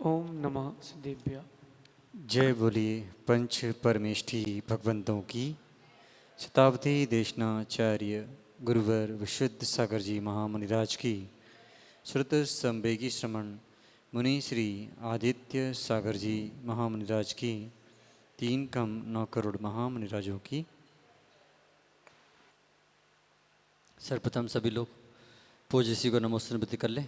ओम नमः सिद्धेभ्य। जय बोलिए पंच परमेष्ठी भगवंतों की। शताब्दी देशनाचार्य गुरुवर विशुद्ध सागर जी महामुनिराज की। श्रुत संवेगी श्रमण मुनि श्री आदित्य सागर जी महामुनिराज की। 3,9 करोड़ महामुनिराजों की। सर्वप्रथम सभी लोग पूज्य श्री को नमोस्तुति कर लें।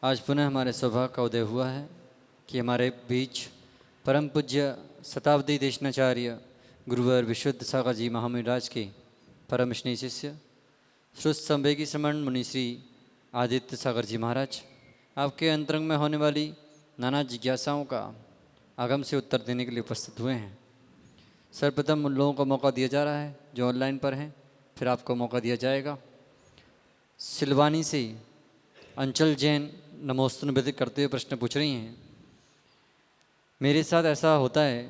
आज पुनः हमारे सौभाग्य का उदय हुआ है कि हमारे बीच परम पूज्य शताब्दी देशनाचार्य गुरुवर विशुद्ध सागर जी महामुनिराज के परम स्नेही शिष्य श्रुत संवेगी श्रमण मुनि श्री आदित्य सागर जी महाराज आपके अंतरंग में होने वाली नाना जिज्ञासाओं का आगम से उत्तर देने के लिए उपस्थित हुए हैं। सर्वप्रथम उन लोगों को मौका दिया जा रहा है जो ऑनलाइन पर हैं, फिर आपको मौका दिया जाएगा। सिलवानी से अंचल जैन नमोस्तुति करते हुए प्रश्न पूछ रही हैं। मेरे साथ ऐसा होता है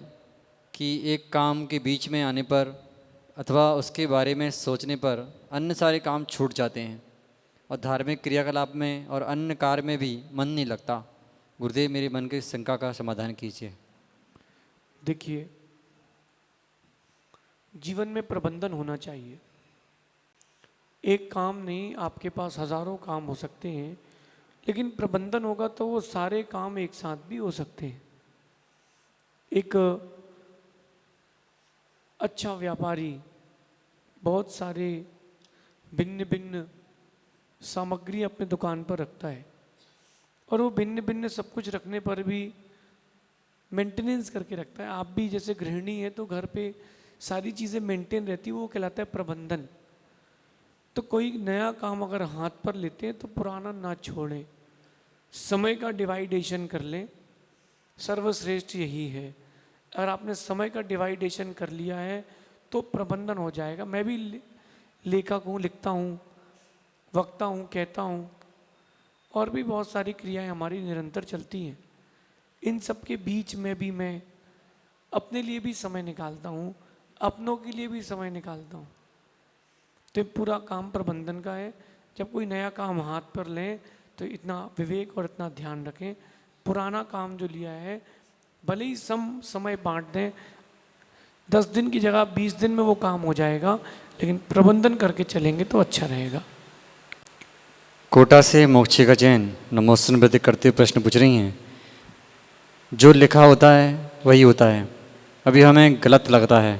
कि एक काम के बीच में आने पर अथवा उसके बारे में सोचने पर अन्य सारे काम छूट जाते हैं और धार्मिक क्रियाकलाप में और अन्य कार्य में भी मन नहीं लगता। गुरुदेव, मेरे मन की शंका का समाधान कीजिए। देखिए, जीवन में प्रबंधन होना चाहिए। एक काम नहीं, आपके पास हजारों काम हो सकते हैं, लेकिन प्रबंधन होगा तो वो सारे काम एक साथ भी हो सकते हैं। एक अच्छा व्यापारी बहुत सारे भिन्न भिन्न सामग्री अपने दुकान पर रखता है और वो भिन्न भिन्न सब कुछ रखने पर भी मेंटेनेंस करके रखता है। आप भी जैसे गृहिणी है तो घर पे सारी चीज़ें मेंटेन रहती है, वो कहलाता है प्रबंधन। तो कोई नया काम अगर हाथ पर लेते हैं तो पुराना ना छोड़ें, समय का डिवाइडेशन कर लें, सर्वश्रेष्ठ यही है। अगर आपने समय का डिवाइडेशन कर लिया है तो प्रबंधन हो जाएगा। मैं भी लेखक हूँ, लिखता हूँ, वक्ता हूँ, कहता हूँ, और भी बहुत सारी क्रियाएं हमारी निरंतर चलती हैं। इन सब के बीच में भी मैं अपने लिए भी समय निकालता हूँ, अपनों के लिए भी समय निकालता हूँ। तो पूरा काम प्रबंधन का है। जब कोई नया काम हाथ पर लें तो इतना विवेक और इतना ध्यान रखें, पुराना काम जो लिया है भले ही समय बांट दें, 10 दिन की जगह 20 दिन में वो काम हो जाएगा, लेकिन प्रबंधन करके चलेंगे तो अच्छा रहेगा। कोटा से मोक्षिका जैन नमोस्तुति करते हुए प्रश्न पूछ रही हैं। जो लिखा होता है वही होता है, अभी हमें गलत लगता है,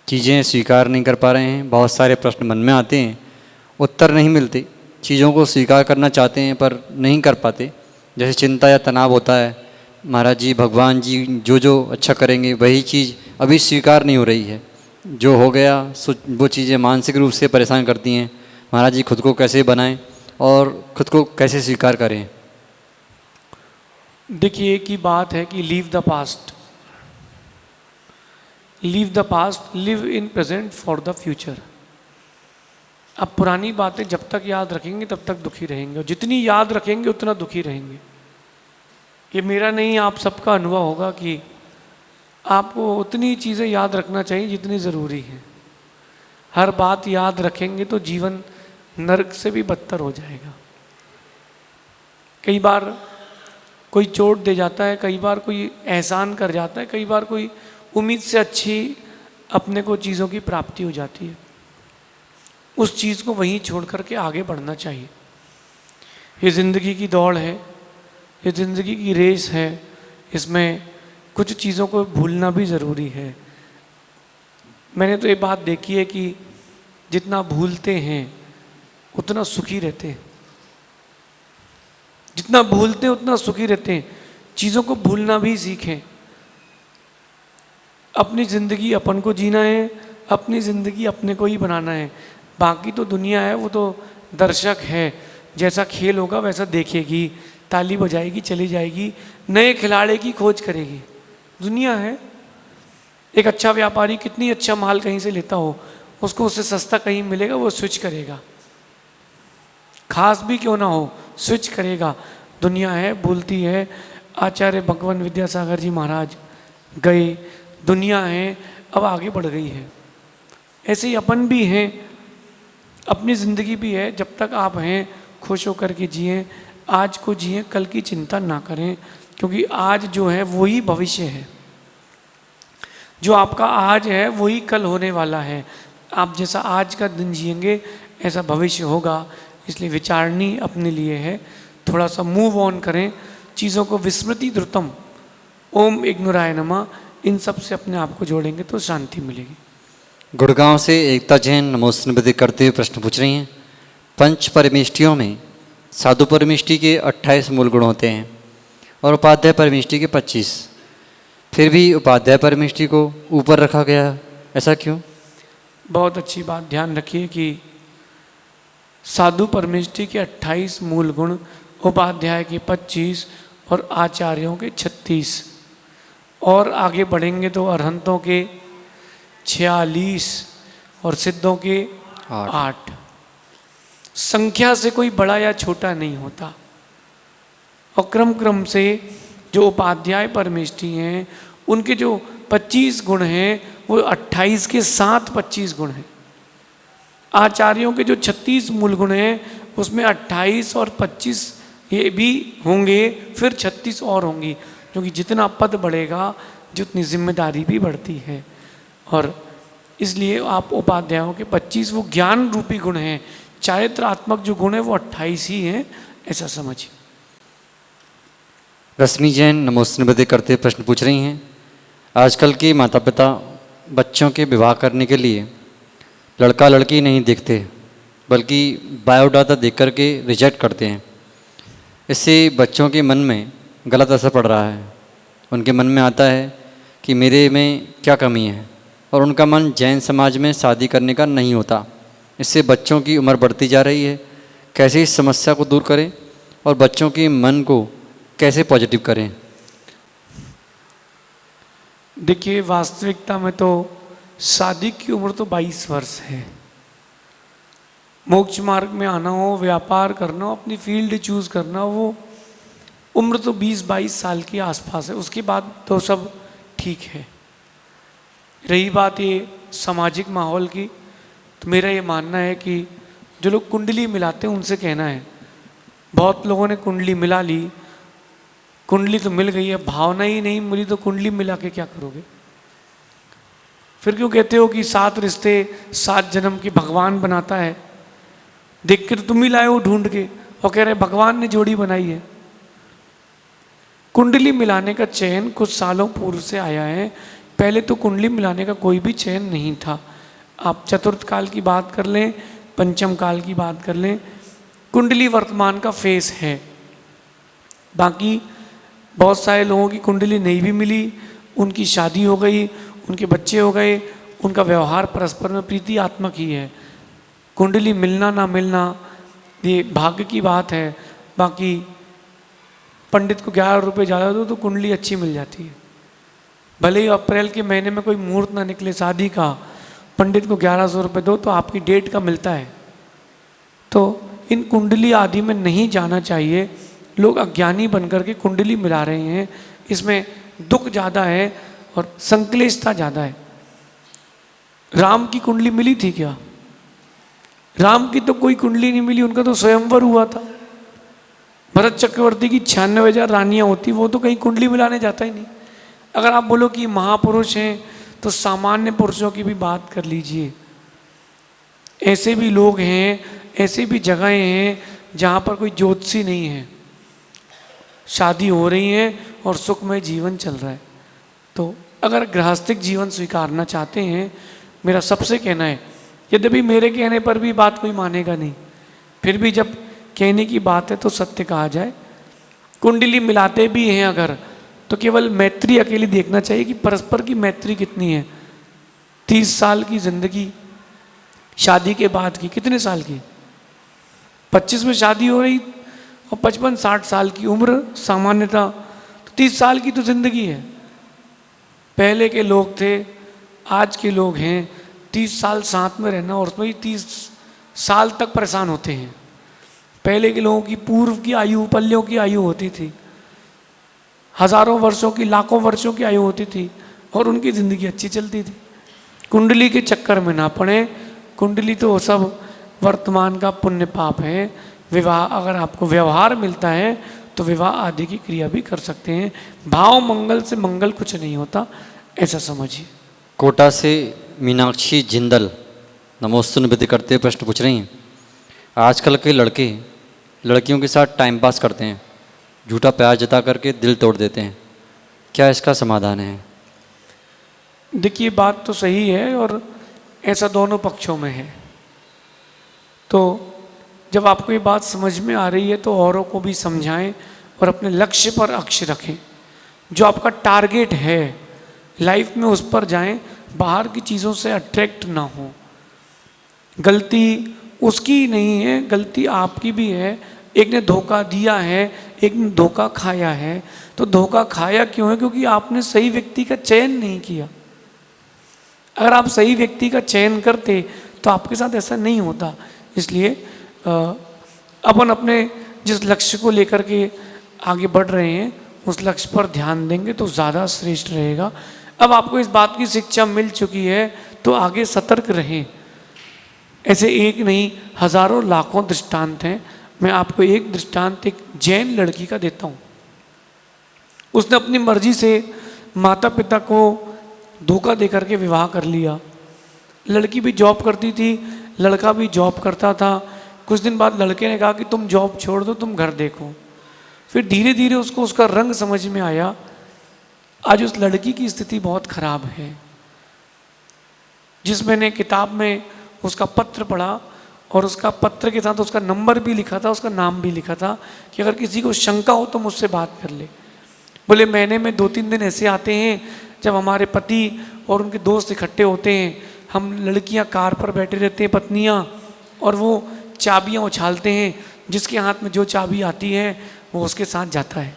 चीज़ें स्वीकार नहीं कर पा रहे हैं, बहुत सारे प्रश्न मन में आते हैं, उत्तर नहीं मिलते, चीज़ों को स्वीकार करना चाहते हैं पर नहीं कर पाते। जैसे चिंता या तनाव होता है, महाराज जी भगवान जी जो जो अच्छा करेंगे वही चीज़ अभी स्वीकार नहीं हो रही है, जो हो गया वो चीज़ें मानसिक रूप से परेशान करती हैं। महाराज जी खुद को कैसे बनाएं और खुद को कैसे स्वीकार करें? देखिए, एक ही बात है कि leave the past, leave the past, live in present for the future. अब पुरानी बातें जब तक याद रखेंगे तब तक दुखी रहेंगे, और जितनी याद रखेंगे उतना दुखी रहेंगे। ये मेरा नहीं, आप सबका अनुभव होगा कि आपको उतनी चीज़ें याद रखना चाहिए जितनी ज़रूरी है। हर बात याद रखेंगे तो जीवन नरक से भी बदतर हो जाएगा। कई बार कोई चोट दे जाता है, कई बार कोई एहसान कर जाता है, कई बार कोई उम्मीद से अच्छी अपने को चीज़ों की प्राप्ति हो जाती है। उस चीज़ को वहीं छोड़ करके आगे बढ़ना चाहिए। ये ज़िंदगी की दौड़ है, ये ज़िंदगी की रेस है, इसमें कुछ चीज़ों को भूलना भी ज़रूरी है। मैंने तो ये बात देखी है कि जितना भूलते हैं उतना सुखी रहते हैं, जितना भूलते हैं उतना सुखी रहते हैं। चीज़ों को भूलना भी सीखें। अपनी ज़िंदगी अपन को जीना है, अपनी ज़िंदगी अपने को ही बनाना है। बाकी तो दुनिया है, वो तो दर्शक है, जैसा खेल होगा वैसा देखेगी, ताली बजाएगी, चली जाएगी, नए खिलाड़ी की खोज करेगी। दुनिया है। एक अच्छा व्यापारी कितनी अच्छा माल कहीं से लेता हो, उसको उससे सस्ता कहीं मिलेगा, वो स्विच करेगा, खास भी क्यों ना हो स्विच करेगा। दुनिया है, भूलती है। आचार्य भगवान विद्यासागर जी महाराज गए, दुनिया है, अब आगे बढ़ गई है। ऐसे ही अपन भी हैं, अपनी ज़िंदगी भी है। जब तक आप हैं खुश होकर के जिए, आज को जिए, कल की चिंता ना करें, क्योंकि आज जो है वही भविष्य है। जो आपका आज है वही कल होने वाला है। आप जैसा आज का दिन जिएंगे ऐसा भविष्य होगा। इसलिए विचारणी अपने लिए है, थोड़ा सा मूव ऑन करें, चीज़ों को विस्मृति द्रुतम, ओम इग्नुराय नमः, इन सब से अपने आप को जोड़ेंगे तो शांति मिलेगी। गुड़गांव से एकता जैन नमोस्त निवेदित करते हुए प्रश्न पूछ रही हैं। पंच परमेष्टियों में साधु परमेष्टि के 28 मूल गुण होते हैं और उपाध्याय परमेष्टि के 25, फिर भी उपाध्याय परमेष्टि को ऊपर रखा गया, ऐसा क्यों? बहुत अच्छी बात ध्यान रखिए कि साधु परमेष्टि के 28 मूल गुण, उपाध्याय के 25 और आचार्यों के 36, और आगे बढ़ेंगे तो अरहंतों के 46 और सिद्धों के 8। संख्या से कोई बड़ा या छोटा नहीं होता। और क्रम क्रम से जो उपाध्याय परमेष्टि हैं उनके जो 25 गुण हैं वो 28 के साथ 25 गुण हैं। आचार्यों के जो 36 मूल गुण हैं उसमें 28 और 25 ये भी होंगे, फिर 36 और होंगी, क्योंकि जितना पद बढ़ेगा जितनी जिम्मेदारी भी बढ़ती है। और इसलिए आप उपाध्यायों के 25 वो ज्ञान रूपी गुण हैं, चारित्रात्मक जो गुण है वो 28 ही हैं, ऐसा समझिए। रश्मि जैन नमोस्त निवेदित करते हुए प्रश्न पूछ रही हैं। आजकल के माता पिता बच्चों के विवाह करने के लिए लड़का लड़की नहीं देखते, बल्कि बायोडाटा देख कर के रिजेक्ट करते हैं। इससे बच्चों के मन में गलत असर पड़ रहा है। उनके मन में आता है कि मेरे में क्या कमी है, और उनका मन जैन समाज में शादी करने का नहीं होता। इससे बच्चों की उम्र बढ़ती जा रही है। कैसे इस समस्या को दूर करें और बच्चों के मन को कैसे पॉजिटिव करें? देखिए, वास्तविकता में तो शादी की उम्र तो 22 वर्ष है। मोक्ष मार्ग में आना हो, व्यापार करना हो, अपनी फील्ड चूज करना हो, वो उम्र तो 20-22 साल के आसपास है। उसके बाद तो सब ठीक है। रही बात ये सामाजिक माहौल की, तो मेरा ये मानना है कि जो लोग कुंडली मिलाते हैं उनसे कहना है, बहुत लोगों ने कुंडली मिला ली, कुंडली तो मिल गई है, भावना ही नहीं मिली तो कुंडली मिला के क्या करोगे? फिर क्यों कहते हो कि 7 रिश्ते 7 जन्म के भगवान बनाता है? देख कर तुम ही लाए हो ढूंढ के और कह रहे भगवान ने जोड़ी बनाई है। कुंडली मिलाने का चयन कुछ सालों पूर्व से आया है। पहले तो कुंडली मिलाने का कोई भी चयन नहीं था। आप चतुर्थ काल की बात कर लें, पंचम काल की बात कर लें, कुंडली वर्तमान का फेस है। बाकी बहुत सारे लोगों की कुंडली नहीं भी मिली, उनकी शादी हो गई, उनके बच्चे हो गए, उनका व्यवहार परस्पर में प्रीति आत्मक ही है। कुंडली मिलना ना मिलना ये भाग्य की बात है। बाकी पंडित को 11 रुपये ज़्यादा दो तो कुंडली अच्छी मिल जाती है। भले ही अप्रैल के महीने में कोई मुहूर्त ना निकले शादी का, पंडित को 1100 रुपये दो तो आपकी डेट का मिलता है। तो इन कुंडली आदि में नहीं जाना चाहिए। लोग अज्ञानी बनकर के कुंडली मिला रहे हैं, इसमें दुख ज़्यादा है और संक्लेशता ज़्यादा है। राम की कुंडली मिली थी क्या? राम की तो कोई कुंडली नहीं मिली, उनका तो स्वयंवर हुआ था। भरत चक्रवर्ती की 96,000 रानियां होती, वो तो कहीं कुंडली मिलाने जाता ही नहीं। अगर आप बोलो कि महापुरुष हैं तो सामान्य पुरुषों की भी बात कर लीजिए। ऐसे भी लोग हैं, ऐसे भी जगहें हैं जहाँ पर कोई ज्योतिषी नहीं है, शादी हो रही है और सुखमय जीवन चल रहा है। तो अगर गृहस्थिक जीवन स्वीकारना चाहते हैं, मेरा सबसे कहना है, यद्यपि मेरे कहने पर भी बात कोई मानेगा नहीं, फिर भी जब कहने की बात है तो सत्य कहा जाए। कुंडली मिलाते भी हैं अगर, तो केवल मैत्री अकेली देखना चाहिए कि परस्पर की मैत्री कितनी है। 30 साल की जिंदगी शादी के बाद की, कितने साल की? 25 में शादी हो रही और 55-60 साल की उम्र सामान्यतः, तो 30 साल की तो जिंदगी है। पहले के लोग थे, आज के लोग हैं, 30 साल साथ में रहना और उसमें 30 साल तक परेशान होते हैं। पहले के लोगों की पूर्व की आयु, पल्यों की आयु होती थी, हजारों वर्षों की, लाखों वर्षों की आयु होती थी और उनकी ज़िंदगी अच्छी चलती थी। कुंडली के चक्कर में ना पड़े। कुंडली तो सब वर्तमान का पुण्य पाप है, विवाह, अगर आपको व्यवहार मिलता है तो विवाह आदि की क्रिया भी कर सकते हैं। भाव मंगल से मंगल कुछ नहीं होता, ऐसा समझिए। कोटा से मीनाक्षी जिंदल नमोस्तु निवेदित करते हुए प्रश्न पूछ रही हैं, आजकल के लड़के लड़कियों के साथ टाइम पास करते हैं, झूठा प्यार जता करके दिल तोड़ देते हैं, क्या इसका समाधान है? देखिए बात तो सही है और ऐसा दोनों पक्षों में है। तो जब आपको ये बात समझ में आ रही है तो औरों को भी समझाएं और अपने लक्ष्य पर अक्ष रखें। जो आपका टारगेट है लाइफ में उस पर जाएं, बाहर की चीज़ों से अट्रैक्ट ना हो। गलती उसकी नहीं है, गलती आपकी भी है। एक ने धोखा दिया है, एक ने धोखा खाया है। तो धोखा खाया क्यों है? क्योंकि आपने सही व्यक्ति का चयन नहीं किया। अगर आप सही व्यक्ति का चयन करते तो आपके साथ ऐसा नहीं होता। इसलिए अपन अपने जिस लक्ष्य को लेकर के आगे बढ़ रहे हैं उस लक्ष्य पर ध्यान देंगे तो ज़्यादा श्रेष्ठ रहेगा। अब आपको इस बात की शिक्षा मिल चुकी है तो आगे सतर्क रहें। ऐसे एक नहीं हजारों लाखों दृष्टांत हैं। मैं आपको एक दृष्टांत एक जैन लड़की का देता हूँ। उसने अपनी मर्जी से माता पिता को धोखा दे करके विवाह कर लिया। लड़की भी जॉब करती थी, लड़का भी जॉब करता था। कुछ दिन बाद लड़के ने कहा कि तुम जॉब छोड़ दो, तुम घर देखो। फिर धीरे धीरे उसको उसका रंग समझ में आया। आज उस लड़की की स्थिति बहुत खराब है। जिस मैंने किताब में उसका पत्र पढ़ा और उसका पत्र के साथ उसका नंबर भी लिखा था, उसका नाम भी लिखा था कि अगर किसी को शंका हो तो मुझसे बात कर ले। बोले महीने में 2-3 दिन ऐसे आते हैं जब हमारे पति और उनके दोस्त इकट्ठे होते हैं। हम लड़कियां कार पर बैठे रहते हैं पत्नियां, और वो चाबियां उछालते हैं। जिसके हाथ में जो चाबी आती है वो उसके साथ जाता है।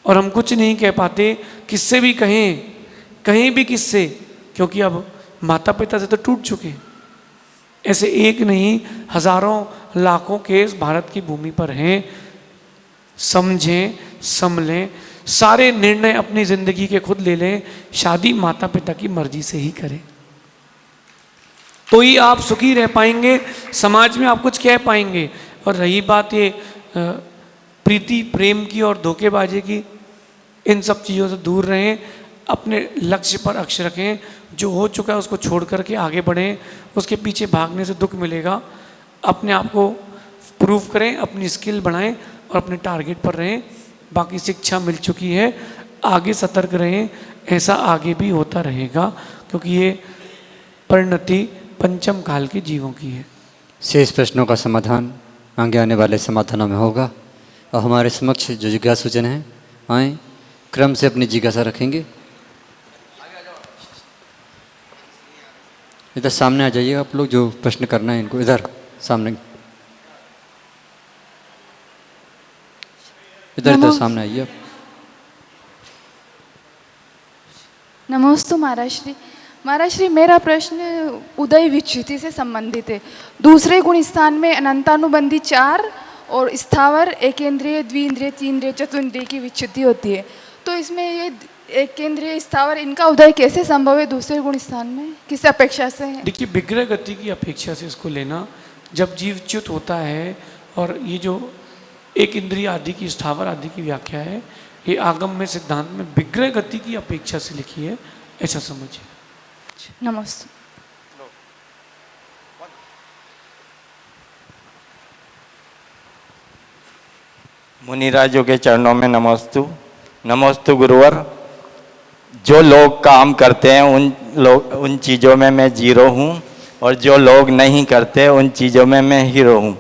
और हम कुछ नहीं कह पाते, किससे भी कहीं भी किससे, क्योंकि अब माता पिता से तो टूट चुके हैं। ऐसे एक नहीं हजारों लाखों केस भारत की भूमि पर हैं। समझें, संभलें, सारे निर्णय अपनी जिंदगी के खुद ले लें। शादी माता पिता की मर्जी से ही करें तो ही आप सुखी रह पाएंगे, समाज में आप कुछ कह पाएंगे। और रही बात ये प्रीति प्रेम की और धोखेबाजी की, इन सब चीज़ों से दूर रहें। अपने लक्ष्य पर अक्ष रखें। जो हो चुका है उसको छोड़ करके आगे बढ़ें। उसके पीछे भागने से दुख मिलेगा। अपने आप को प्रूव करें, अपनी स्किल बढ़ाएं और अपने टारगेट पर रहें। बाकी शिक्षा मिल चुकी है, आगे सतर्क रहें। ऐसा आगे भी होता रहेगा क्योंकि ये परिणति पंचम काल के जीवों की है। शेष प्रश्नों का समाधान आगे आने वाले समाधानों में होगा। और हमारे समक्ष जो जिज्ञासुजन हैं आए, क्रम से अपनी जिज्ञासा रखेंगे। इधर सामने आ जाइए आप लोग, जो प्रश्न करना है इनको इधर सामने, इधर सामने आइए आप। नमोस्तु महाराज श्री। महाराज श्री, मेरा प्रश्न उदय विच्युति से संबंधित है। दूसरे गुण स्थान में अनंतानुबंधी 4 और स्थावर एकेंद्रिय द्विंद्रिय तीन्द्रिय चतुर्न्द्रिय की विच्युति होती है। तो इसमें ये एकेंद्रिय स्थावर इनका उदय कैसे संभव है दूसरे गुण स्थान में, किस अपेक्षा से है? देखिए विग्रह गति की अपेक्षा से इसको लेना। जब जीव च्युत होता है, और ये जो एक इंद्रिय आदि की स्थावर आदि की व्याख्या है, ये आगम में सिद्धांत में विग्रह गति की अपेक्षा से लिखी है, ऐसा समझिए। नमस्ते। मुनिराजों के चरणों में नमोस्तु गुरुवर। जो लोग काम करते हैं उन चीज़ों में मैं जीरो हूँ, और जो लोग नहीं करते उन चीज़ों में मैं हीरो हूँ।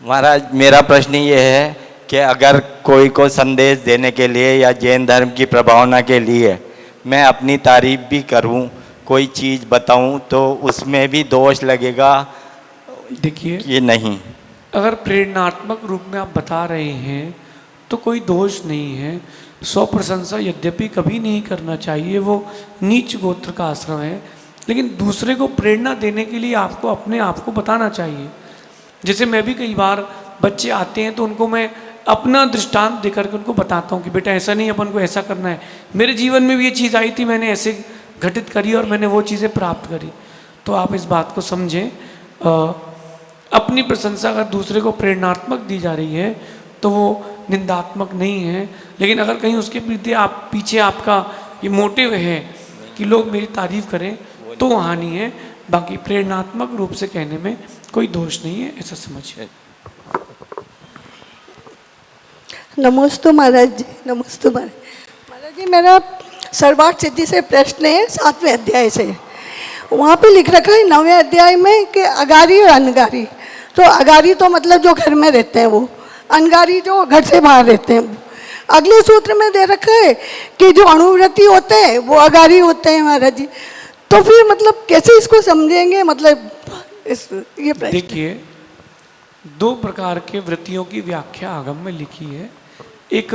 महाराज, मेरा प्रश्न ये है कि अगर कोई को संदेश देने के लिए या जैन धर्म की प्रभावना के लिए मैं अपनी तारीफ भी करूँ, कोई चीज़ बताऊँ, तो उसमें भी दोष लगेगा? देखिए ये नहीं, अगर प्रेरणात्मक रूप में आप बता रहे हैं तो कोई दोष नहीं है। स्व प्रशंसा यद्यपि कभी नहीं करना चाहिए, वो नीच गोत्र का आश्रम है। लेकिन दूसरे को प्रेरणा देने के लिए आपको अपने आप को बताना चाहिए। जैसे मैं भी कई बार बच्चे आते हैं तो उनको मैं अपना दृष्टांत देकर के उनको बताता हूँ कि बेटा ऐसा नहीं, अपन को ऐसा करना है। मेरे जीवन में भी ये चीज़ आई थी, मैंने ऐसे घटित करी और मैंने वो चीज़ें प्राप्त करी। तो आप इस बात को समझें। अपनी प्रशंसा अगर दूसरे को प्रेरणात्मक दी जा रही है तो वो निंदात्मक नहीं है। लेकिन अगर कहीं उसके प्रति आप पीछे आपका ये मोटिव है कि लोग मेरी तारीफ करें तो वो हानि है। बाकी प्रेरणात्मक रूप से कहने में कोई दोष नहीं है, ऐसा समझिए। नमस्ते महाराज जी। नमस्ते महाराज जी, मेरा सर्वार्थ सिद्धि से प्रश्न है 7वें अध्याय से। वहाँ पे लिख रखा है 9वें अध्याय में कि अगारी और अनगारी। तो अगारी तो मतलब जो घर में रहते हैं वो, अनगारी जो घर से बाहर रहते हैं। अगले सूत्र में दे रखा है कि जो अणुव्रती होते हैं वो अगारी होते हैं महाराज जी। तो फिर मतलब कैसे इसको समझेंगे, मतलब ये प्रश्न। देखिए, दो प्रकार के वृत्तियों की व्याख्या आगम में लिखी है, एक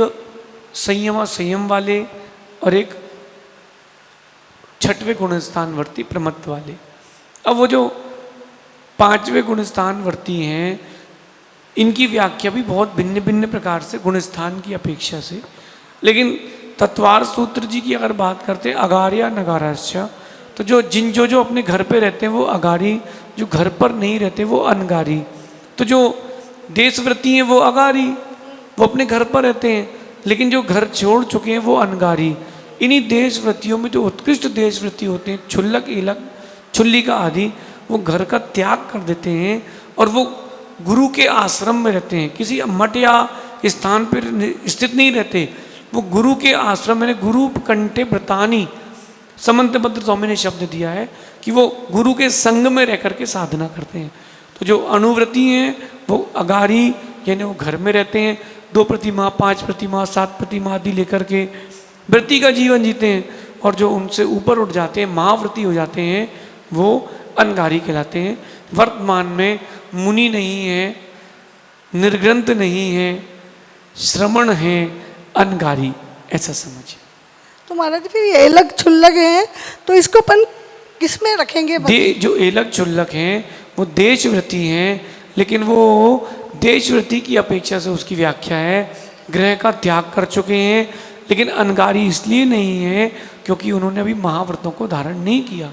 संयम वाले और एक छठवें गुणस्थान वर्ती प्रमत्त वाले। अब वो जो 5वें गुणस्थान वर्ती हैं इनकी व्याख्या भी बहुत भिन्न भिन्न प्रकार से गुणस्थान की अपेक्षा से। लेकिन तत्वार सूत्र जी की अगर बात करते हैं अगार्या नगाराश्च, तो जो अपने घर पे रहते हैं वो अगारी, जो घर पर नहीं रहते वो अनगारी। तो जो देशव्रती हैं वो अगारी, वो अपने घर पर रहते हैं, लेकिन जो घर छोड़ चुके हैं वो अनगारी। इन्हीं देशव्रतियों में जो उत्कृष्ट देशव्रती होते हैं, क्षुल्लक, ईलक, क्षुल्लिका आदि, वो घर का त्याग कर देते हैं और वो गुरु के आश्रम में रहते हैं। किसी मठ या स्थान पर स्थित नहीं रहते, वो गुरु के आश्रम में, गुरु कंठे व्रतानी समंतभद्र स्वामी ने शब्द दिया है कि वो गुरु के संग में रह करके साधना करते हैं। तो जो अणुव्रती हैं वो अगारी, यानी वो घर में रहते हैं, 2 प्रतिमा, 5 प्रतिमा, 7 प्रतिमा आदि लेकर के व्रती का जीवन जीते हैं। और जो उनसे ऊपर उठ जाते हैं, महाव्रती हो जाते हैं, वो अनगारी कहलाते हैं। वर्तमान में मुनि नहीं है, निर्ग्रंथ नहीं है, श्रमण है, अनगारी, ऐसा समझिए। तो महाराज फिर ये एलक छुल्लक हैं, तो इसको अपन किस में रखेंगे? जो एलक छुल्लक हैं वो देशव्रती हैं, लेकिन वो देशव्रती की अपेक्षा से उसकी व्याख्या है ग्रह का त्याग कर चुके हैं। लेकिन अनगारी इसलिए नहीं है क्योंकि उन्होंने अभी महाव्रतों को धारण नहीं किया।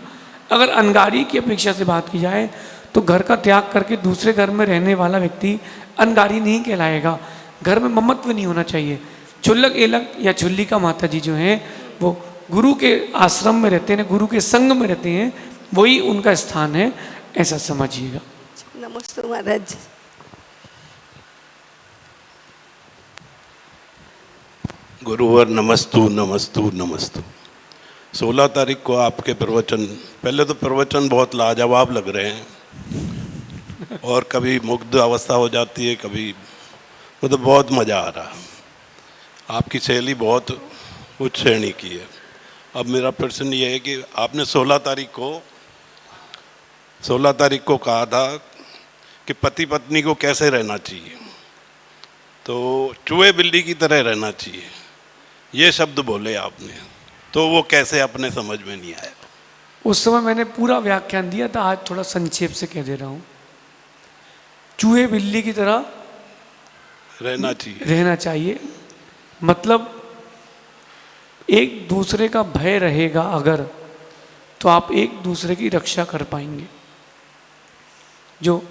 अगर अनगारी की अपेक्षा से बात की जाए तो घर का त्याग करके दूसरे घर में रहने वाला व्यक्ति अनगारी नहीं कहलाएगा। घर में ममत्व नहीं होना चाहिए। छुल्लक, एलक या छुल्लिका माता जी जो हैं वो गुरु के आश्रम में रहते हैं, गुरु के संग में रहते हैं, वही उनका स्थान है, ऐसा समझिएगा। नमस्ते महाराज। गुरुवर नमस्तु नमस्तु नमस्तु। 16 तारीख को आपके प्रवचन, पहले तो प्रवचन बहुत लाजवाब लग रहे हैं और कभी मुग्ध अवस्था हो जाती है, कभी मतलब बहुत मज़ा आ रहा। आपकी शैली बहुत उच्च श्रेणी की है। अब मेरा प्रश्न ये है कि आपने 16 तारीख को कहा था कि पति पत्नी को कैसे रहना चाहिए, तो चूहे बिल्ली की तरह रहना चाहिए, ये शब्द बोले आपने, तो वो कैसे अपने समझ में नहीं आया। उस समय मैंने पूरा व्याख्यान दिया था, आज थोड़ा संक्षेप से कह दे रहा हूँ। चूहे बिल्ली की तरह रहना चाहिए मतलब एक दूसरे का भय रहेगा अगर, तो आप एक दूसरे की रक्षा कर पाएंगे। जो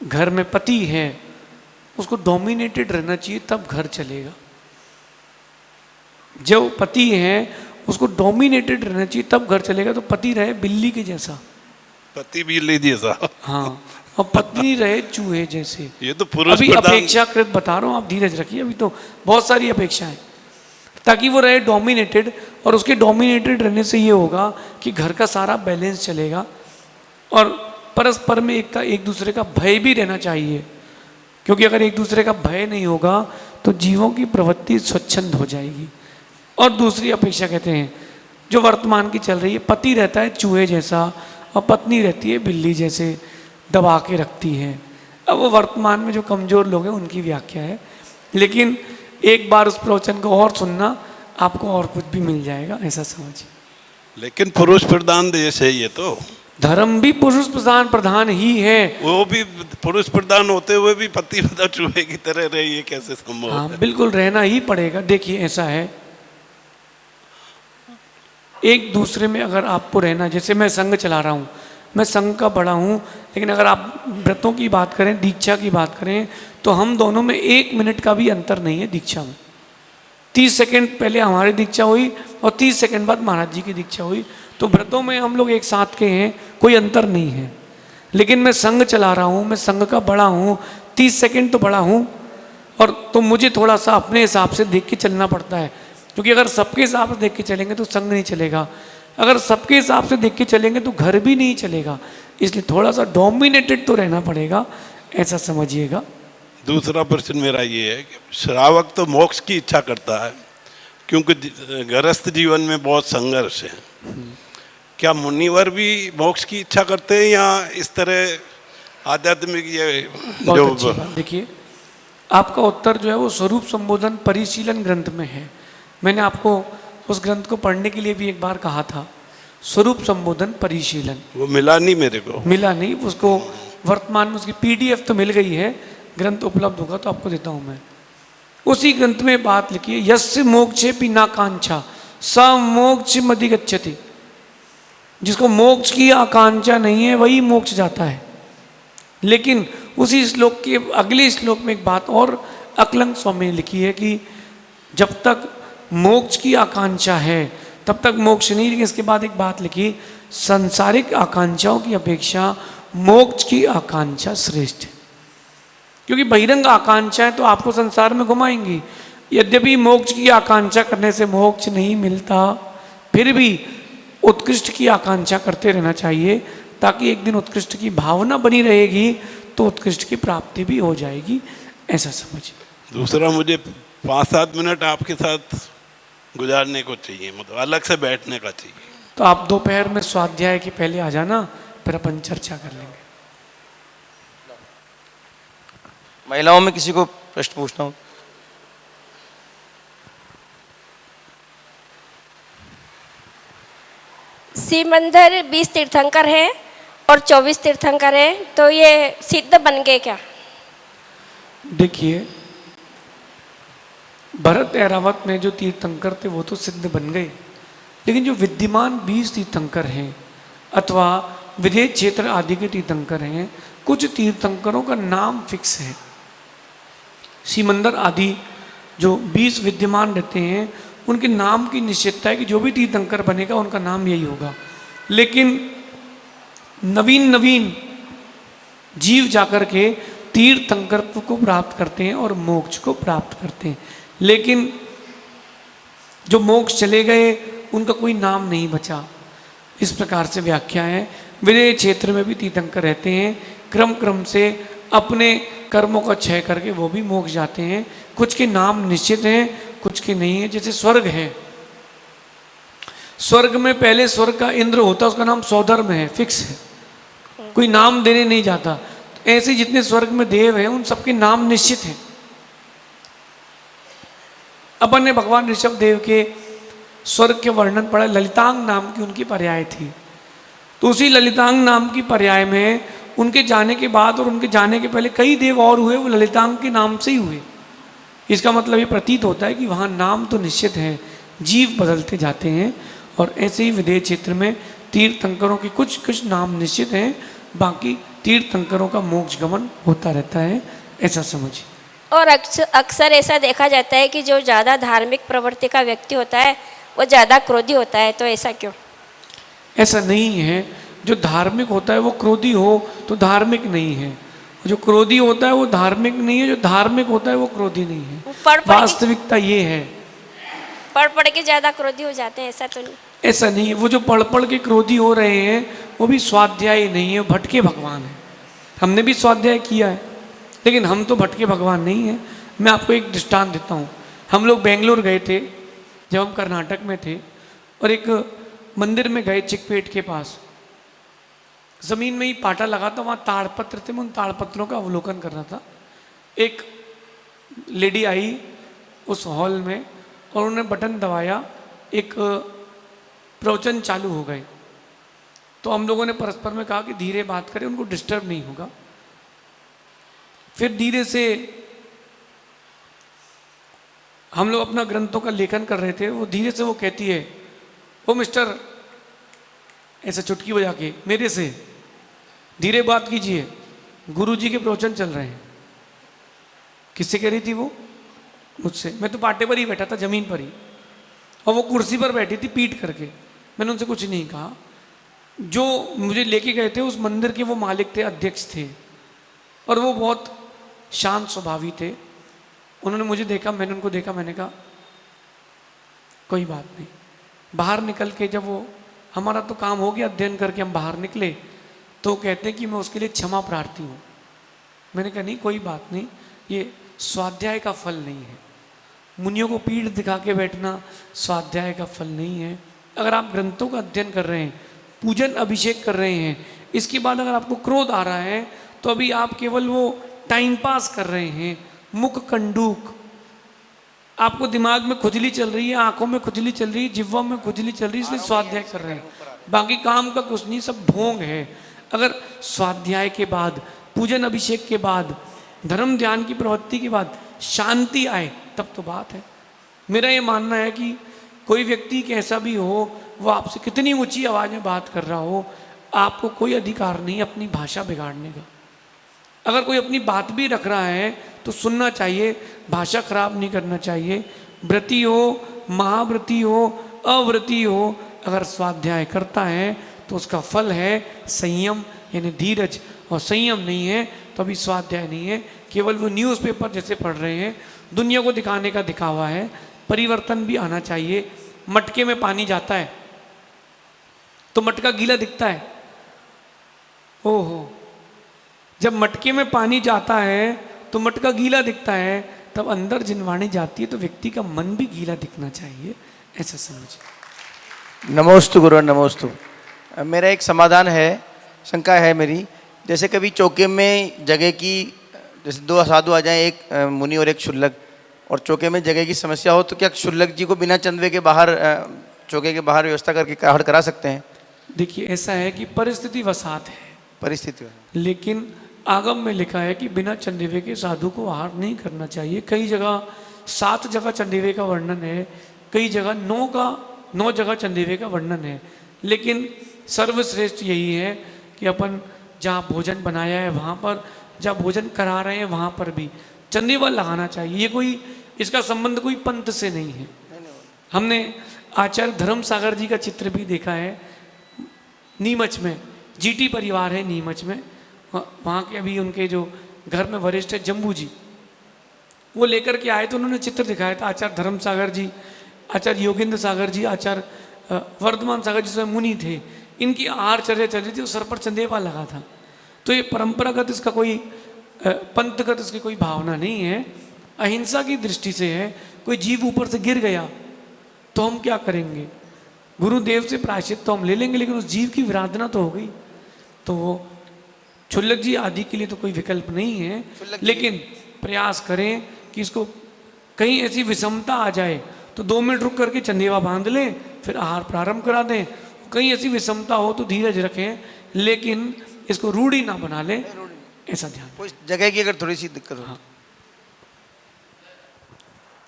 घर में पति है उसको डोमिनेटेड रहना चाहिए, तब घर चलेगा। जो पति है उसको डोमिनेटेड रहना चाहिए, तब घर चलेगा। तो पति रहे बिल्ली के जैसा, पति बिल्ली जैसा, हाँ, और पत्नी रहे चूहे जैसे। ये तो पुरुष अभी अपेक्षाकृत बता रहा हूँ, आप धीरज रखिए, अभी तो बहुत सारी अपेक्षाएं, ताकि वो रहे डोमिनेटेड। और उसके डोमिनेटेड रहने से ये होगा कि घर का सारा बैलेंस चलेगा और परस्पर में एक दूसरे का भय भी रहना चाहिए। क्योंकि अगर एक दूसरे का भय नहीं होगा तो जीवों की प्रवृत्ति स्वच्छंद हो जाएगी। और दूसरी अपेक्षा कहते हैं जो वर्तमान की चल रही है, पति रहता है चूहे जैसा और पत्नी रहती है बिल्ली जैसे, दबा के रखती है। अब वो वर्तमान में जो कमज़ोर लोग हैं उनकी व्याख्या है। लेकिन एक बार उस प्रवचन को और सुनना, आपको और कुछ भी मिल जाएगा, ऐसा समझिए। लेकिन पुरुष प्रधान देश है ये, तो धर्म भी पुरुष प्रधान ही है। वो भी पुरुष प्रधान होते हुए भी पति पता चूहे की तरह रहे, ये कैसे संभव हाँ, है? बिल्कुल रहना ही पड़ेगा। देखिए ऐसा है, एक दूसरे में अगर आपको रहना, जैसे मैं संघ चला रहा हूँ, मैं संघ का बड़ा हूँ, लेकिन अगर आप व्रतों की बात करें, दीक्षा की बात करें, तो हम दोनों में 1 मिनट का भी अंतर नहीं है दीक्षा में। 30 सेकंड पहले हमारी दीक्षा हुई और 30 सेकंड बाद महाराज जी की दीक्षा हुई, तो व्रतों में हम लोग एक साथ के हैं, कोई अंतर नहीं है। लेकिन मैं संघ चला रहा हूँ, मैं संघ का बड़ा हूँ, 30 सेकंड तो बड़ा हूँ, और तो मुझे थोड़ा सा अपने हिसाब से देख के चलना पड़ता है, क्योंकि अगर सबके हिसाब से देख के चलेंगे तो संघ नहीं चलेगा, अगर सबके हिसाब से देख के चलेंगे तो घर भी नहीं चलेगा। इसलिए थोड़ा सा डोमिनेटेड तो रहना पड़ेगा, ऐसा समझिएगा। दूसरा प्रश्न मेरा ये है कि श्रावक तो मोक्ष की इच्छा करता है, क्योंकि गृहस्थ जीवन में बहुत संघर्ष है। क्या मुनिवर भी मोक्ष की इच्छा करते हैं, या इस तरह आध्यात्मिक ये बहुत अच्छी बात। देखिए, आपका उत्तर जो है वो स्वरूप संबोधन परिशीलन ग्रंथ में है। मैंने आपको उस ग्रंथ को पढ़ने के लिए भी एक बार कहा था, स्वरूप संबोधन परिशीलन। वो मिला नहीं मेरे को, मिला नहीं, उसको वर्तमान में उसकी PDF तो मिल गई है, ग्रंथ उपलब्ध होगा तो आपको देता हूँ मैं। उसी ग्रंथ में बात लिखी है, यस्य मोक्षे पिनाकांक्षा स मोक्ष मधिगच्छति। जिसको मोक्ष की आकांक्षा नहीं है वही मोक्ष जाता है। लेकिन उसी श्लोक के अगले श्लोक में एक बात और अकलंग स्वामी ने लिखी है कि जब तक मोक्ष की आकांक्षा है तब तक मोक्ष नहीं। लेकिन इसके बाद एक बात लिखी, सांसारिक आकांक्षाओं की अपेक्षा मोक्ष की आकांक्षा श्रेष्ठ है। क्योंकि बहिरंग आकांक्षाएं तो आपको संसार में घुमाएंगी। यद्यपि मोक्ष की आकांक्षा करने से मोक्ष नहीं मिलता, फिर भी उत्कृष्ट की आकांक्षा करते रहना चाहिए, ताकि एक दिन उत्कृष्ट की भावना बनी रहेगी तो उत्कृष्ट की प्राप्ति भी हो जाएगी, ऐसा समझिए। दूसरा, मुझे 5-7 मिनट आपके साथ गुजारने को चाहिए, मतलब अलग से बैठने का चाहिए। तो आप दोपहर में स्वाध्याय के पहले आ जाना, फिर अपन चर्चा कर लेंगे। महिलाओं में किसी को प्रश्न पूछना हो? सिमंदर 20 तीर्थंकर हैं और 24 तीर्थंकर हैं, तो ये सिद्ध बन गए क्या? देखिए, भरत ऐरावत में जो तीर्थंकर थे वो तो सिद्ध बन गए, लेकिन जो विद्यमान 20 तीर्थंकर हैं अथवा विदेश क्षेत्र आदि के तीर्थंकर हैं, कुछ तीर्थंकरों का नाम फिक्स है। सिमंदर आदि जो 20 विद्यमान रहते हैं उनके नाम की निश्चितता है कि जो भी तीर्थंकर बनेगा उनका नाम यही होगा। लेकिन नवीन जीव जाकर के तीर्थंकरत्व को प्राप्त करते हैं और मोक्ष को प्राप्त करते हैं, लेकिन जो मोक्ष चले गए उनका कोई नाम नहीं बचा। इस प्रकार से व्याख्या है। विदेह क्षेत्र में भी तीर्थंकर रहते हैं, क्रम से अपने कर्मों का क्षय करके वो भी मोक्ष जाते हैं। कुछ के नाम निश्चित हैं, कुछ के नहीं है। जैसे स्वर्ग है, स्वर्ग में पहले स्वर्ग का इंद्र होता है, उसका नाम सौधर्म है, फिक्स है, कोई नाम देने नहीं जाता। ऐसे जितने स्वर्ग में देव हैं उन सबके नाम निश्चित हैं। अपन ने भगवान ऋषभ देव के स्वर्ग के वर्णन पढ़ा, ललितांग नाम की उनकी पर्याय थी। तो उसी ललितांग नाम की पर्याय में उनके जाने के बाद और उनके जाने के पहले कई देव और हुए, वो ललितांग के नाम से ही हुए। इसका मतलब ये प्रतीत होता है कि वहाँ नाम तो निश्चित है, जीव बदलते जाते हैं। और ऐसे ही विदेह क्षेत्र में तीर्थंकरों के कुछ नाम निश्चित हैं, बाकी तीर्थंकरों का मोक्ष गमन होता रहता है, ऐसा समझिए। और अक्सर ऐसा देखा जाता है कि जो ज़्यादा धार्मिक प्रवृत्ति का व्यक्ति होता है वो ज़्यादा क्रोधी होता है, तो ऐसा क्यों? ऐसा नहीं है। जो धार्मिक होता है वो क्रोधी हो तो धार्मिक नहीं है, जो क्रोधी होता है वो धार्मिक नहीं है, जो धार्मिक होता है वो क्रोधी नहीं है। वास्तविकता ये है। पढ़ के ज़्यादा क्रोधी हो जाते हैं, ऐसा तो नहीं? ऐसा नहीं है। वो जो पढ़ के क्रोधी हो रहे हैं वो भी स्वाध्याय नहीं है, भटके भगवान है। हमने भी स्वाध्याय किया है, लेकिन हम तो भटके भगवान नहीं हैं। मैं आपको एक दृष्टांत देता हूँ। हम लोग बेंगलोर गए थे जब हम कर्नाटक में थे, और एक मंदिर में गए चिकपेट के पास। ज़मीन में ही पाटा लगा था, वहाँ ताड़पत्र थे, मैं उन ताड़पत्रों का अवलोकन कर रहा था। एक लेडी आई उस हॉल में और उन्होंने बटन दबाया, एक प्रवचन चालू हो गए। तो हम लोगों ने परस्पर में कहा कि धीरे बात करें, उनको डिस्टर्ब नहीं होगा। फिर धीरे से हम लोग अपना ग्रंथों का लेखन कर रहे थे। वो धीरे से वो कहती है, ओ मिस्टर, ऐसे चुटकी बजा के मेरे से, धीरे बात कीजिए, गुरु जी के प्रवचन चल रहे हैं। किससे कह रही थी वो? मुझसे। मैं तो पाटे पर ही बैठा था, जमीन पर ही, और वो कुर्सी पर बैठी थी पीट करके। मैंने उनसे कुछ नहीं कहा। जो मुझे लेके गए थे उस मंदिर के वो मालिक थे, अध्यक्ष थे, और वो बहुत शांत स्वभावी थे। उन्होंने मुझे देखा, मैंने उनको देखा, मैंने कहा कोई बात नहीं। बाहर निकल के जब वो, हमारा तो काम हो गया अध्ययन करके, हम बाहर निकले तो कहते हैं कि मैं उसके लिए क्षमा प्रार्थी हूँ। मैंने कहा नहीं कोई बात नहीं, ये स्वाध्याय का फल नहीं है। मुनियों को पीठ दिखा के बैठना स्वाध्याय का फल नहीं है। अगर आप ग्रंथों का अध्ययन कर रहे हैं, पूजन अभिषेक कर रहे हैं, इसके बाद अगर आपको क्रोध आ रहा है तो अभी आप केवल वो टाइम पास कर रहे हैं, मुख कंडूक। आपको दिमाग में खुजली चल रही है, आंखों में खुजली चल रही है, जिह्वा में खुजली चल रही है, इसलिए स्वाध्याय कर रहे हैं। बाकी काम का कुछ नहीं, सब भोंग है। अगर स्वाध्याय के बाद, पूजन अभिषेक के बाद, धर्म ध्यान की प्रवृत्ति के बाद शांति आए तब तो बात है। मेरा ये मानना है कि कोई व्यक्ति कैसा भी हो, वो आपसे कितनी ऊंची आवाज़ में बात कर रहा हो, आपको कोई अधिकार नहीं अपनी भाषा बिगाड़ने का। अगर कोई अपनी बात भी रख रहा है तो सुनना चाहिए, भाषा खराब नहीं करना चाहिए। व्रती हो, महाव्रती हो, अव्रती हो, अगर स्वाध्याय करता है तो उसका फल है संयम यानी धीरज, और संयम नहीं है तो अभी स्वाध्याय नहीं है, केवल वो न्यूज़पेपर जैसे पढ़ रहे हैं, दुनिया को दिखाने का दिखावा है। परिवर्तन भी आना चाहिए। मटके में पानी जाता है तो मटका गीला दिखता है, ओहो। जब मटके में पानी जाता है तो मटका गीला दिखता है, तब अंदर जिनवाणी जाती है तो व्यक्ति का मन भी गीला दिखना चाहिए, ऐसा समझिए। नमोस्तु गुरु, नमोस्तु। मेरा एक समाधान है, शंका है मेरी। जैसे कभी चौके में जगह की, जैसे दो साधु आ जाएं, एक मुनि और एक शुल्लक, और चौके में जगह की समस्या हो तो क्या शुल्लक जी को बिना चंदवे के बाहर, चौके के बाहर व्यवस्था करके आहट करा सकते हैं? देखिए ऐसा है कि परिस्थिति वसात है, परिस्थिति, लेकिन आगम में लिखा है कि बिना चंदेवे के साधु को आहार नहीं करना चाहिए। कई जगह 7 जगह चंदेवे का वर्णन है, कई जगह 9 जगह चंदेवे का वर्णन है। लेकिन सर्वश्रेष्ठ यही है कि अपन जहाँ भोजन बनाया है वहाँ पर, जहाँ भोजन करा रहे हैं वहाँ पर भी चंदेवा लगाना चाहिए। ये कोई, इसका संबंध कोई पंथ से नहीं है। हमने आचार्य धर्म सागर जी का चित्र भी देखा है नीमच में, जीटी परिवार है नीमच में, वहाँ के अभी उनके जो घर में वरिष्ठ है जम्बू जी, वो लेकर के आए तो उन्होंने चित्र दिखाया था। आचार्य धर्म सागर जी, आचार्य योगेंद्र सागर जी, आचार्य वर्धमान सागर जी मुनि थे, इनकी आहार चर्या चल रही थी, सर पर चंदेवा लगा था। तो ये परंपरागत इसका कोई पंथगत इसकी कोई भावना नहीं है, अहिंसा की दृष्टि से है। कोई जीव ऊपर से गिर गया तो हम क्या करेंगे? गुरुदेव से प्रायश्चित तो हम ले लेंगे, लेकिन उस जीव की विराधना तो हो गई। तो वो क्षुल्लक जी आदि के लिए तो कोई विकल्प नहीं है, लेकिन प्रयास करें कि इसको कहीं ऐसी विषमता आ जाए तो 2 मिनट रुक करके चंदेवा बांध लें, फिर आहार प्रारंभ करा दें। कहीं ऐसी विषमता हो तो धीरज रखें, लेकिन इसको रूढ़ी ना बना लें, ऐसा ध्यान। कोई जगह की अगर थोड़ी सी दिक्कत हो, हाँ।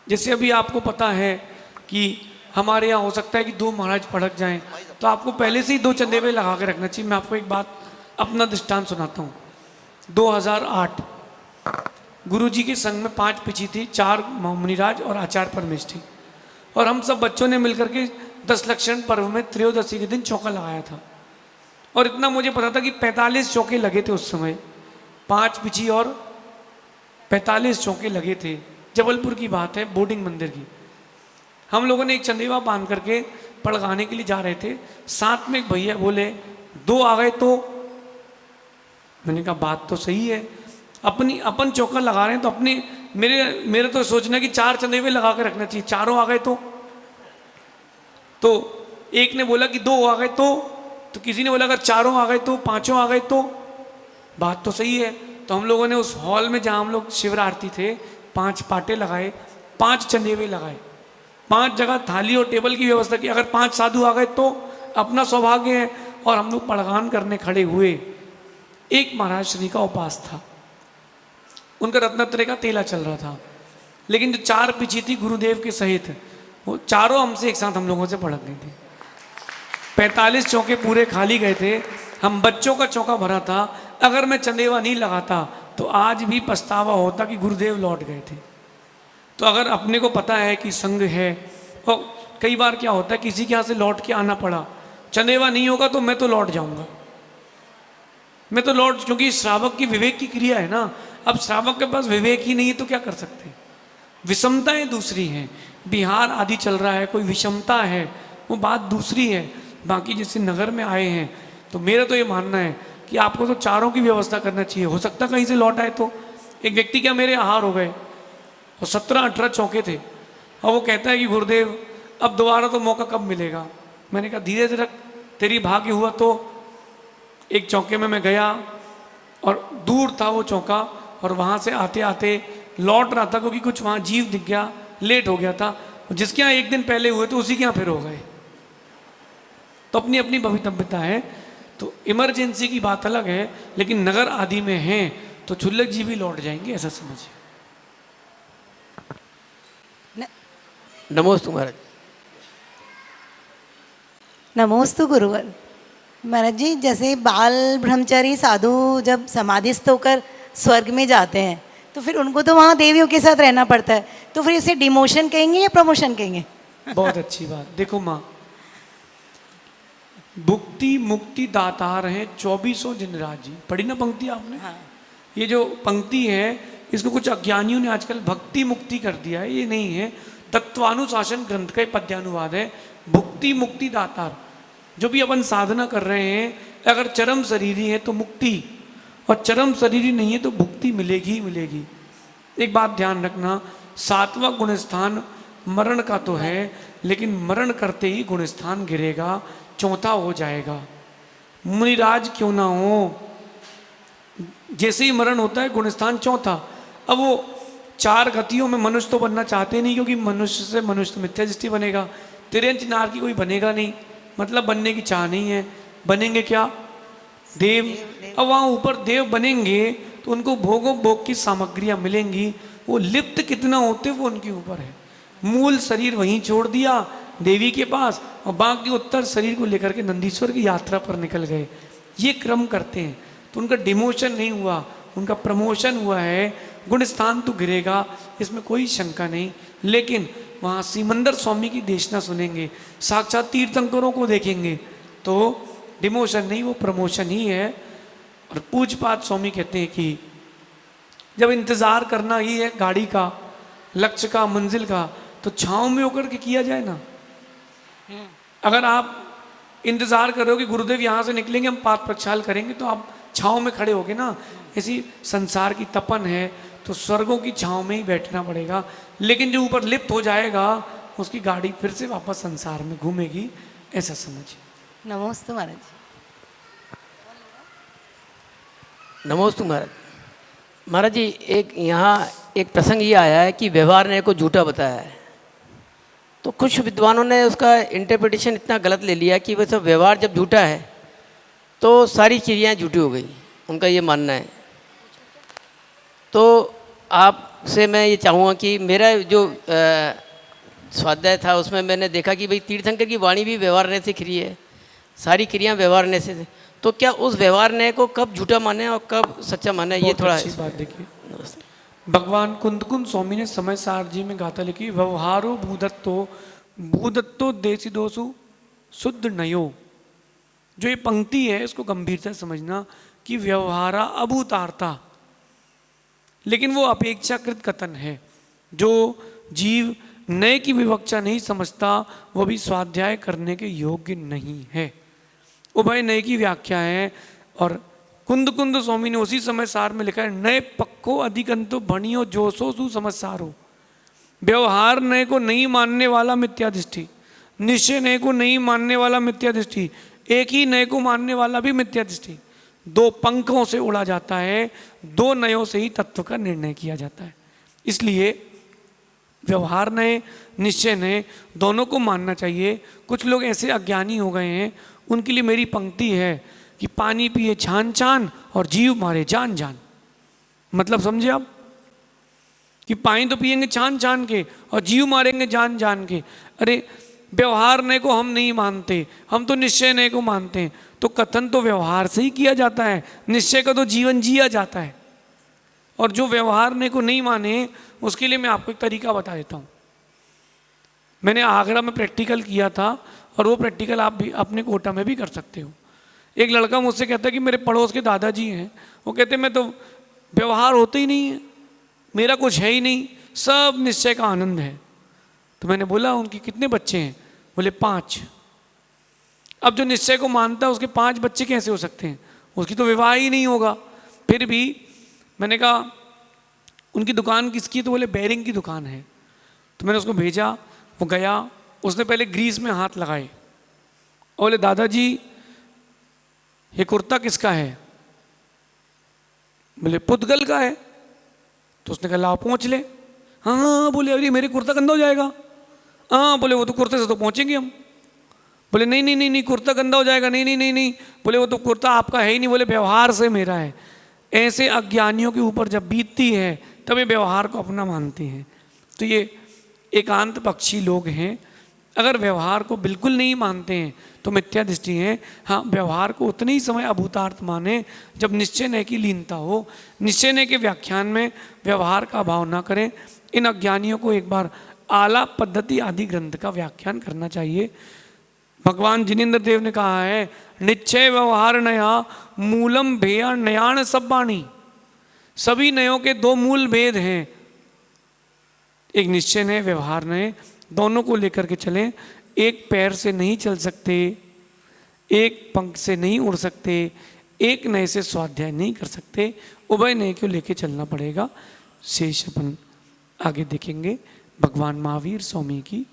जैसे अभी आपको पता है कि हमारे यहाँ हो सकता है कि 2 महाराज पड़क जाएं, तो आपको पहले से ही 2 चंदेवे लगा के रखना चाहिए। मैं आपको एक बात, अपना दृष्टांत सुनाता हूँ। 2008 गुरु जी के संग में 5 पिछी थी, 4 मुनिराज और आचार्य परमेष्ठी, और हम सब बच्चों ने मिलकर के 10 लक्षण पर्व में त्रयोदशी के दिन चौका लगाया था। और इतना मुझे पता था कि 45 चौके लगे थे उस समय, 5 पिछी और 45 चौके लगे थे। जबलपुर की बात है, बोर्डिंग मंदिर की। हम लोगों ने एक चंदेवा बांध करके पड़गाने के लिए जा रहे थे, साथ में एक भैया बोले 2 आ गए तो। मैंने कहा बात तो सही है, अपन चौका लगा रहे हैं तो अपने, मेरे तो सोचना कि 4 चंदेवे लगा के रखना चाहिए, 4 आ गए तो एक ने बोला कि 2 आ गए तो किसी ने बोला अगर 4 आ गए तो, 5 आ गए तो। बात तो सही है। तो हम लोगों ने उस हॉल में जहाँ हम लोग शिवर आरती थे 5 पाटे लगाए, 5 चंदेवे लगाए, 5 जगह थाली और टेबल की व्यवस्था की। अगर 5 साधु आ गए तो अपना सौभाग्य है। और हम लोग पड़गान करने खड़े हुए। एक महाराज श्री का उपास था, उनका रत्नत्रय का तेला चल रहा था, लेकिन जो 4 पिछी थी गुरुदेव के सहित, वो चारों हमसे एक साथ हम लोगों से पड़क गई थी। 45 चौके पूरे खाली गए थे। हम बच्चों का चौका भरा था, अगर मैं चंदेवा नहीं लगाता तो आज भी पछतावा होता कि गुरुदेव लौट गए थे। तो अगर अपने को पता है कि संग है, और कई बार क्या होता है किसी के यहाँ से लौट के आना पड़ा, चंदेवा नहीं होगा तो मैं तो लौट जाऊंगा, मैं तो लौट, क्योंकि श्रावक की विवेक की क्रिया है ना। अब श्रावक के पास विवेक ही नहीं है तो क्या कर सकते हैं। विषमताएं दूसरी हैं, बिहार आदि चल रहा है, कोई विषमता है, वो बात दूसरी है। बाकी जैसे नगर में आए हैं तो मेरा तो ये मानना है कि आपको तो चारों की व्यवस्था करना चाहिए। हो सकता कहीं से लौट आए तो एक व्यक्ति क्या मेरे आहार हो गए और 17-18 चौके थे, और वो कहता है कि गुरुदेव अब दोबारा तो मौका कब मिलेगा। मैंने कहा धीरे धीरे तेरी भाग्य हुआ तो एक चौके में मैं गया और दूर था वो चौका, और वहाँ से आते आते लौट रहा था क्योंकि कुछ वहाँ जीव दिख गया, लेट हो गया था। जिसके यहाँ एक दिन पहले हुए तो उसी के यहाँ फिर हो गए। तो अपनी अपनी भवितव्यता है। तो इमरजेंसी की बात अलग है, लेकिन नगर आदि में हैं तो क्षुल्लक जी भी लौट जाएंगे, ऐसा समझिए। नमोस्तु महाराज। नमोस्तु गुरुवर। महाराज जी, जैसे बाल ब्रह्मचारी साधु जब समाधिस्थ होकर स्वर्ग में जाते हैं तो फिर उनको तो वहाँ देवियों के साथ रहना पड़ता है, तो फिर इसे डिमोशन कहेंगे या प्रमोशन कहेंगे? बहुत अच्छी बात। देखो माँ, भुक्ति मुक्ति दातार हैं 2400 जिनराज जी, पढ़ी ना पंक्ति आपने? हाँ। ये जो पंक्ति है इसको कुछ अज्ञानियों ने आजकल भक्ति मुक्ति कर दिया है, ये नहीं है। तत्वानुशासन ग्रंथ का पद्यानुवाद है, भुक्ति मुक्ति दातार। जो भी अपन साधना कर रहे हैं, अगर चरम शरीरी है तो मुक्ति, और चरम शरीरी नहीं है तो भुक्ति मिलेगी ही मिलेगी। एक बात ध्यान रखना, 7वां गुणस्थान मरण का तो है, लेकिन मरण करते ही गुणस्थान गिरेगा, चौथा हो जाएगा। मुनिराज क्यों ना हो, जैसे ही मरण होता है गुणस्थान चौथा। अब वो 4 गतियों में मनुष्य तो बनना चाहते नहीं, क्योंकि मनुष्य से मनुष्य मिथ्या दृष्टि बनेगा, तिरंच नार की कोई बनेगा नहीं, मतलब बनने की चाह नहीं है। बनेंगे क्या? देव। अब वहाँ ऊपर देव बनेंगे तो उनको भोगों भोग की सामग्रियाँ मिलेंगी, वो लिप्त कितना होते वो उनके ऊपर है। मूल शरीर वहीं छोड़ दिया देवी के पास, और बाकी उत्तर शरीर को लेकर के नंदीश्वर की यात्रा पर निकल गए। ये क्रम करते हैं तो उनका डिमोशन नहीं हुआ, उनका प्रमोशन हुआ है। गुणस्थान तो गिरेगा, इसमें कोई शंका नहीं, लेकिन वहाँ सिमंदर स्वामी की देशना सुनेंगे, साक्षात तीर्थंकरों को देखेंगे, तो डिमोशन नहीं, वो प्रमोशन ही है। और पूजपात स्वामी कहते हैं कि जब इंतज़ार करना ही है गाड़ी का, लक्ष्य का, मंजिल का, तो छाँव में होकर के किया जाए ना। अगर आप इंतज़ार करो कि गुरुदेव यहाँ से निकलेंगे हम पाद प्रक्षाल करेंगे, तो आप छाँव में खड़े होगे ना। ऐसी संसार की तपन है तो स्वर्गों की छाँव में ही बैठना पड़ेगा, लेकिन जो ऊपर लिप्त हो जाएगा उसकी गाड़ी फिर से वापस संसार में घूमेगी, ऐसा समझिए। नमोस्तु महाराज। नमोस्तु महाराज। महाराज जी, एक यहाँ एक प्रसंग ये आया है कि व्यवहार ने को झूठा बताया है, तो कुछ विद्वानों ने उसका इंटरप्रिटेशन इतना गलत ले लिया कि वैसे व्यवहार जब झूठा है तो सारी चीज़ें झूठी हो गई, उनका ये मानना है। तो आपसे मैं ये चाहूँगा कि मेरा जो स्वाध्याय था उसमें मैंने देखा कि भाई तीर्थंकर की वाणी भी व्यवहार ने से खरी है, सारी क्रियाएं व्यवहार ने से, तो क्या उस व्यवहार ने को कब झूठा माने और कब सच्चा माने, ये थोड़ा अच्छी बात देखिए। भगवान कुंदकुंद स्वामी ने समय सार जी में गाथा लिखी, व्यवहारो भूदत्तो भूदत्तो देसी दोषु शुद्ध नयो। जो ये पंक्ति है इसको गंभीरता से समझना कि व्यवहारा अभूतार्था, लेकिन वो अपेक्षाकृत कथन है। जो जीव नए की विवक्षा नहीं समझता वो भी स्वाध्याय करने के योग्य नहीं है। उभय नए की व्याख्या है, और कुंद स्वामी ने उसी समय सार में लिखा है, नए पक्को अधिकंतो भणियो जोशो सु समझसारो। व्यवहार नए को नहीं मानने वाला मिथ्या दृष्टि, निश्चय नए को नहीं मानने वाला मिथ्या दृष्टि, एक ही नए को मानने वाला भी मिथ्या दृष्टि। 2 पंखों से उड़ा जाता है, 2 नयों से ही तत्व का निर्णय किया जाता है। इसलिए व्यवहार नए निश्चय नए दोनों को मानना चाहिए। कुछ लोग ऐसे अज्ञानी हो गए हैं, उनके लिए मेरी पंक्ति है कि पानी पिए छान छान और जीव मारे जान जान। मतलब समझे आप कि पानी तो पिएंगे छान छान के और जीव मारेंगे जान जान के। अरे व्यवहार नय को हम नहीं मानते, हम तो निश्चय नय को मानते हैं। तो कथन तो व्यवहार से ही किया जाता है, निश्चय का तो जीवन जिया जाता है। और जो व्यवहार नय को नहीं माने, उसके लिए मैं आपको एक तरीका बता देता हूँ। मैंने आगरा में प्रैक्टिकल किया था, और वो प्रैक्टिकल आप भी अपने कोटा में भी कर सकते हो। एक लड़का मुझसे कहता है कि मेरे पड़ोस के दादाजी हैं, वो कहते मैं तो व्यवहार होता ही नहीं है, मेरा कुछ है ही नहीं, सब निश्चय का आनंद है। तो मैंने बोला उनके कितने बच्चे हैं? बोले 5। अब जो निश्चय को मानता है उसके 5 बच्चे कैसे हो सकते हैं? उसकी तो विवाह ही नहीं होगा। फिर भी मैंने कहा उनकी दुकान किसकी? तो बोले बेरिंग की दुकान है। तो मैंने उसको भेजा, वो गया, उसने पहले ग्रीस में हाथ लगाए और बोले दादाजी ये कुर्ता किसका है? बोले पुतगल का है। तो उसने कहा लाओ पहुँच ले। हाँ हाँ बोले अरे मेरे कुर्ता गंदा हो जाएगा। हाँ बोले वो तो कुर्ते से तो पहुँचेंगे हम। बोले नहीं नहीं नहीं नहीं कुर्ता गंदा हो जाएगा, नहीं नहीं नहीं नहीं। बोले वो तो कुर्ता आपका है ही नहीं, बोले व्यवहार से मेरा है। ऐसे अज्ञानियों के ऊपर जब बीतती है तब ये व्यवहार को अपना मानते हैं। तो ये एकांत पक्षी लोग हैं। अगर व्यवहार को बिल्कुल नहीं मानते हैं तो मिथ्या दृष्टि है। हाँ, व्यवहार को उतने ही समय अभूतार्थ माने जब निश्चय नय की लीनता हो। निश्चय नय के व्याख्यान में व्यवहार का अभाव ना करें। इन अज्ञानियों को एक बार आलाप पद्धति आदि ग्रंथ का व्याख्यान करना चाहिए। भगवान जिनेन्द्र देव ने कहा है निश्चय व्यवहार नया मूलम भेया नयान सब्बाणी। सभी नयों के 2 मूल भेद हैं, एक निश्चय नय, व्यवहार नय। दोनों को लेकर के चलें। एक पैर से नहीं चल सकते, एक पंख से नहीं उड़ सकते, एक नय से स्वाध्याय नहीं कर सकते। उभय नय को लेके चलना पड़ेगा। शेष अपन आगे देखेंगे। भगवान महावीर स्वामी की